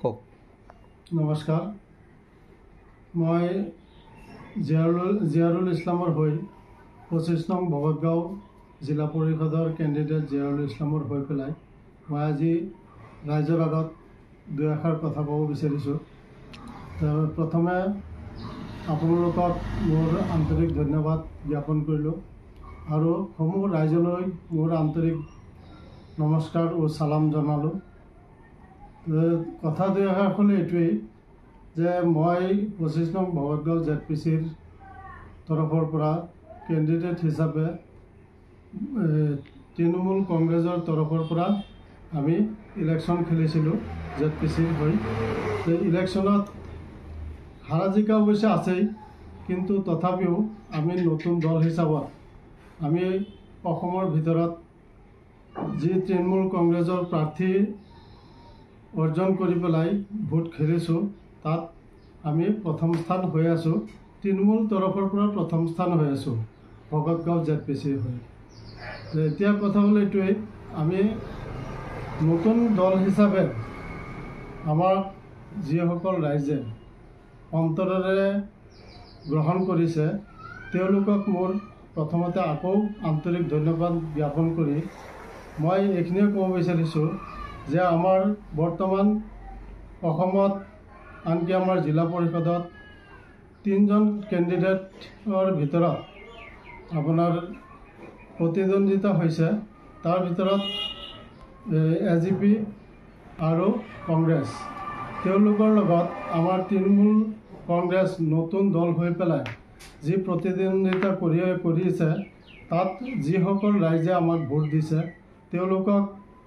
কওক। নমস্কাৰ, মই জিয়াৰুল ইছলামৰ হৈ 25 নং ভগতগাঁও জিলা পৰিষদৰ কেণ্ডিডেট জিয়াৰুল ইছলামৰ হৈ পেলাই মই আজি ৰাইজৰ আগত দুই এষাৰ কথা ক'ব বিচাৰিছোঁ। প্ৰথমে আপোনালোকক মোৰ আন্তৰিক ধন্যবাদ জ্ঞাপন কৰিলোঁ আৰু সমূহ ৰাইজলৈ মোৰ আন্তৰিক নমস্কাৰ ও চালাম জনালোঁ। কথা দুই এষাৰ হ'ল এইটোৱেই যে মই 25 নং ভগতগাঁও ZPCৰ তৰফৰ পৰা কেণ্ডিডেট হিচাপে তৃণমূল কংগ্ৰেছৰ তৰফৰ পৰা আমি ইলেকশ্যন খেলিছিলোঁ ZPCৰ হৈ। ইলেকশ্যনত হাৰা জিকা অৱশ্যে আছেই, কিন্তু তথাপিও আমি নতুন দল হিচাপত আমি অসমৰ ভিতৰত যি তৃণমূল কংগ্ৰেছৰ প্ৰাৰ্থী অৰ্জন কৰি পেলাই ভোট খেলিছোঁ, তাত আমি প্ৰথম স্থান হৈ আছোঁ। তৃণমূল তৰফৰ পৰা প্ৰথম স্থান হৈ আছোঁ ভগতগাঁও ZPCৰ হৈ। এতিয়া কথা হ'ল এইটোৱেই, আমি নতুন দল হিচাপে আমাৰ যিসকল ৰাইজে অন্তৰেৰে গ্ৰহণ কৰিছে তেওঁলোকক মোৰ প্ৰথমতে আকৌ আন্তৰিক ধন্যবাদ জ্ঞাপন কৰি মই এইখিনিয়ে ক'ব বিচাৰিছোঁ যে আমাৰ বৰ্তমান অসমত আনকি আমাৰ জিলা পৰিষদত 3জন কেণ্ডিডেটৰ ভিতৰত আপোনাৰ প্ৰতিদ্বন্দ্বিতা হৈছে। তাৰ ভিতৰত AGP আৰু কংগ্ৰেছ, তেওঁলোকৰ লগত আমাৰ তৃণমূল কংগ্ৰেছ নতুন দল হৈ পেলাই যি প্ৰতিদ্বন্দ্বিতা কৰিছে, তাত যিসকল ৰাইজে আমাক ভোট দিছে তেওঁলোকক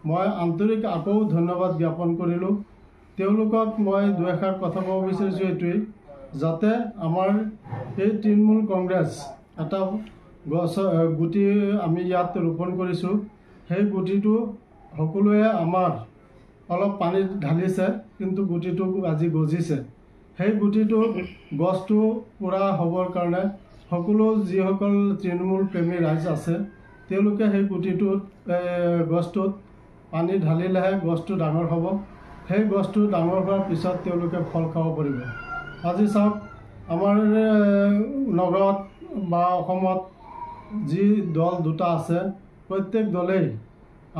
মই আন্তৰিক আকৌ ধন্যবাদ জ্ঞাপন কৰিলোঁ। তেওঁলোকক মই দুই এষাৰ কথা ক'ব বিচাৰিছোঁ এইটোৱেই, যাতে আমাৰ এই তৃণমূল কংগ্ৰেছ এটা গুটি আমি ইয়াত ৰোপণ কৰিছোঁ, সেই গুটিটো সকলোৱে আমাৰ অলপ পানীত ঢালিছে, কিন্তু গুটিটো আজি গজিছে। সেই গুটিটো গছটো পূৰা হ'বৰ কাৰণে সকলো যিসকল তৃণমূল প্ৰেমী ৰাইজ আছে তেওঁলোকে সেই গছটোত পানী ঢালিলেহে গছটো ডাঙৰ হ'ব। সেই গছটো ডাঙৰ হোৱাৰ পিছত তেওঁলোকে ফল খাব পাৰিব। আজি চাওক, আমাৰ নগাঁৱত বা অসমত যি দল দুটা আছে, প্ৰত্যেক দলেই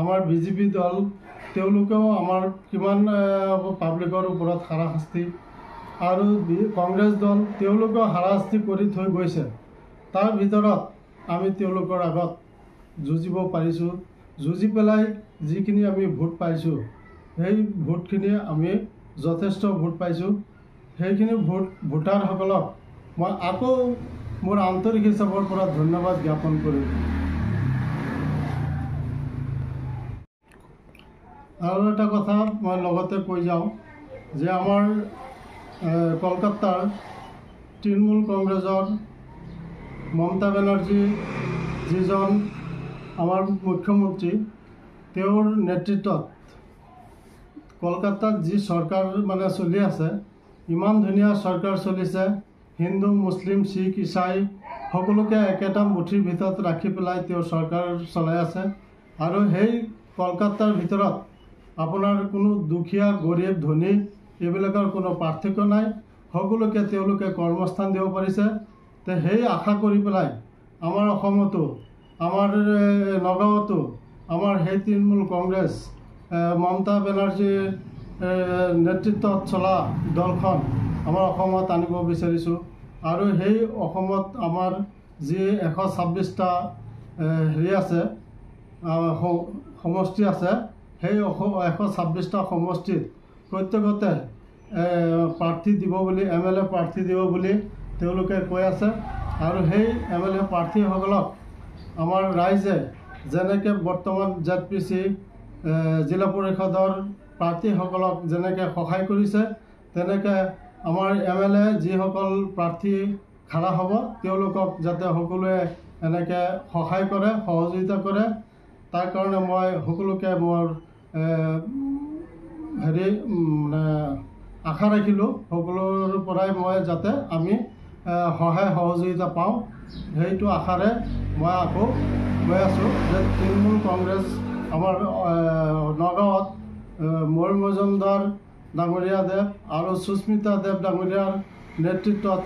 আমাৰ BJP দল, তেওঁলোকেও আমাৰ কিমান পাব্লিকৰ ওপৰত হাৰাশাস্তি, আৰু কংগ্ৰেছ দল তেওঁলোকেও হাৰাশাস্তি কৰি থৈ গৈছে। তাৰ ভিতৰত আমি তেওঁলোকৰ আগত যুঁজিব পাৰিছোঁ। যুঁজি পেলাই যিখিনি আমি ভোট পাইছোঁ, সেই ভোটখিনি আমি যথেষ্ট ভোট পাইছোঁ। সেইখিনি ভোটাৰসকলক মই আকৌ মোৰ আন্তৰিক হিচাপৰ পৰা ধন্যবাদ জ্ঞাপন কৰিলোঁ। আৰু এটা কথা মই লগতে কৈ যাওঁ যে আমাৰ কলকাতাৰ তৃণমূল কংগ্ৰেছৰ মমতা বেনাৰ্জী যিজন আমাৰ মুখ্যমন্ত্ৰী, তেওঁৰ নেতৃত্বত কলকাতাত যি চৰকাৰ চলি আছে, ইমান ধুনীয়া চৰকাৰ চলিছে। হিন্দু, মুছলিম, শিখ, ইছাই সকলোকে একেটা মুঠিৰ ভিতৰত ৰাখি পেলাই তেওঁ চৰকাৰ চলাই আছে। আৰু সেই কলকাতাৰ ভিতৰত আপোনাৰ কোনো দুখীয়া, গৰীব, ধনী এইবিলাকৰ কোনো পাৰ্থক্য নাই, সকলোকে তেওঁলোকে কৰ্মস্থান দিব পাৰিছে। সেই আশা কৰি পেলাই আমাৰ অসমতো, আমাৰ নগাঁৱতো আমাৰ সেই তৃণমূল কংগ্ৰেছ মমতা বেনাৰ্জীৰ নেতৃত্বত চলা দলখন আমাৰ অসমত আনিব বিচাৰিছোঁ। আৰু সেই অসমত আমাৰ যি 126টা আছে সমষ্টি আছে, সেই 126টা সমষ্টিত প্ৰত্যেকতে প্ৰাৰ্থী দিব বুলি, MLA প্ৰাৰ্থী দিব বুলি তেওঁলোকে কৈ আছে। আৰু সেই MLA প্ৰাৰ্থীসকলক আমাৰ ৰাইজে যেনেকৈ বৰ্তমান ZPC জিলা পৰিষদৰ প্ৰাৰ্থীসকলক যেনেকৈ সহায় কৰিছে, তেনেকৈ আমাৰ MLA যিসকল প্ৰাৰ্থী খাৰা হ'ব তেওঁলোকক যাতে সকলোৱে এনেকৈ সহায় কৰে, সহযোগিতা কৰে, তাৰ কাৰণে মই সকলোকে মোৰ আশা ৰাখিলোঁ। সকলোৰে পৰাই মই যাতে আমি সহায় সহযোগিতা পাওঁ, সেইটো আশাৰে মই আকৌ কৈ আছোঁ যে তৃণমূল কংগ্ৰেছ আমাৰ নগাঁৱত ময়ূৰ মজুমদাৰ ডাঙৰীয়াদেৱ আৰু সুস্মিতা দেৱ ডাঙৰীয়াৰ নেতৃত্বত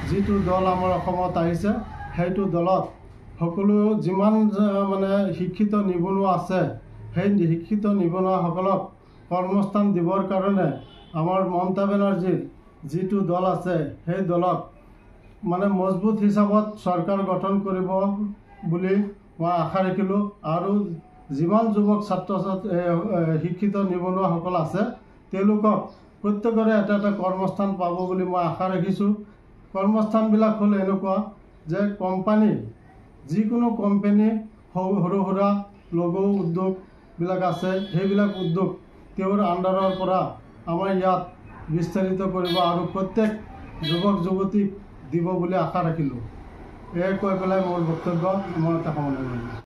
যিটো দল আমাৰ অসমত আহিছে, সেইটো দলত সকলো যিমান মানে শিক্ষিত নিবনুৱা আছে, সেই শিক্ষিত নিবনুৱাসকলক কৰ্মস্থান দিবৰ কাৰণে আমাৰ মমতা বেনাৰ্জীৰ যিটো দল আছে, সেই দলক মানে মজবুত হিচাপত চৰকাৰ গঠন কৰিব বুলি মই আশা ৰাখিলোঁ। আৰু যিমান যুৱক ছাত্ৰ শিক্ষিত নিবনুৱাসকল আছে, তেওঁলোকক প্ৰত্যেকৰে এটা এটা কৰ্মস্থান পাব বুলি মই আশা ৰাখিছোঁ। কৰ্মস্থানবিলাক হ'ল এনেকুৱা যে কোম্পানী, যিকোনো কোম্পানী সৰু সুৰা লঘু উদ্যোগবিলাক আছে, সেইবিলাক উদ্যোগ তেওঁৰ আণ্ডাৰৰ পৰা আমাৰ ইয়াত বিস্তাৰিত কৰিব আৰু প্ৰত্যেক যুৱক যুৱতীক দিব বুলি আশা ৰাখিলোঁ। এয়াই কৈ পেলাই মোৰ বক্তব্য ইমানতে সামৰণি মাৰিলোঁ।